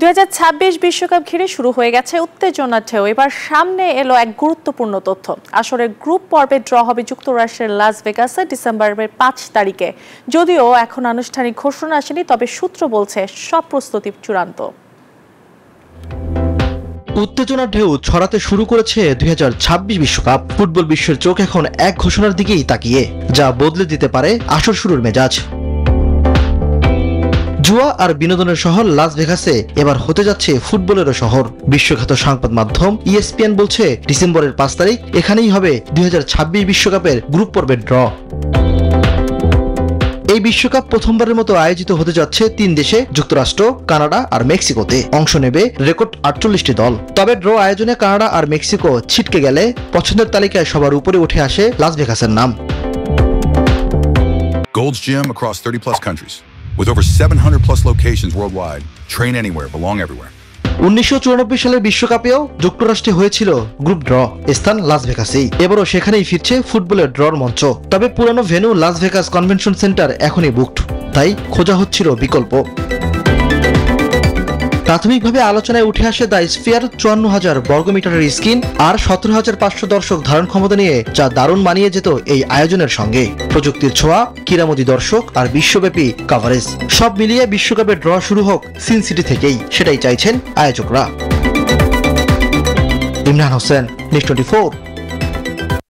2026 বিশ্বকাপ ঘিরে শুরু হয়ে গেছে উত্তেজনার ঢেউ। এবার সামনে এলো এক গুরুত্বপূর্ণ তথ্য। আসরের গ্রুপ পর্বে ড্র হবে যুক্তরাষ্ট্রের লাস ভেগাসে ডিসেম্বরের 5 তারিখে। যদিও এখন আনুষ্ঠানিক ঘোষণা আসেনি, তবে সূত্র বলছে সব প্রস্তুতি চূড়ান্ত। উত্তেজনার ঢেউ ছড়াতে শুরু করেছে 2026 বিশ্বকাপ। ফুটবল বিশ্বের চোখ এখন এক ঘোষণার দিকেই তাকিয়ে, যা বদলে দিতে পারে আসর শুরুর মেজাজ। জুয়া আর বিনোদনের শহর লাস ভেগাসে এবার হতে যাচ্ছে ফুটবলেরও শহর। বিশ্বখ্যাত সংবাদ মাধ্যম ESPN বলছে ডিসেম্বরের 5 তারিখ এখানেই হবে 2026 বিশ্বকাপের গ্রুপ পর্বের ড্র। এই বিশ্বকাপ প্রথমবারের মতো আয়োজিত হতে যাচ্ছে 3 দেশে, যুক্তরাষ্ট্র, কানাডা আর মেক্সিকোতে। অংশ নেবে রেকর্ড 48টি দল। তবে ড্র আয়োজনে কানাডা আর মেক্সিকো ছিটকে গেলে পছন্দের তালিকায় সবার উপরে উঠে আসে লাস ভেগাসের নাম। Gold's Gym across 30+ countries. With over 700+ locations worldwide, train anywhere, belong everywhere. 1994 সালের বিশ্বকাপেও যুক্তরাষ্ট্রে হয়েছিল গ্রুপ ড্র, স্থান লাস ভেগাসেই। এবারও সেখানেই ফিরছে ফুটবলের ড্রর মঞ্চ। তবে পুরানো venue Las Vegas convention centre এখনই বুকড, তাই খোঁজা হচ্ছিল বিকল্প। প্রাথমিকভাবে আলোচনায় উঠে আসে দ্য স্ফিয়ার, 54,000 বর্গমিটারের স্ক্রিন আর 17,500 দর্শক ধারণ ক্ষমতা নিয়ে, যা দারুণ মানিয়ে যেত এই আয়োজনের সঙ্গে। প্রযুক্তির ছোঁয়া, কিরামতি দর্শক আর বিশ্বব্যাপী কভারেজ, সব মিলিয়ে বিশ্বকাপের ড্র শুরু হোক সিন সিটি থেকেই, সেটাই চাইছেন আয়োজকরা। ইমরান হোসেন, নিউজ 24।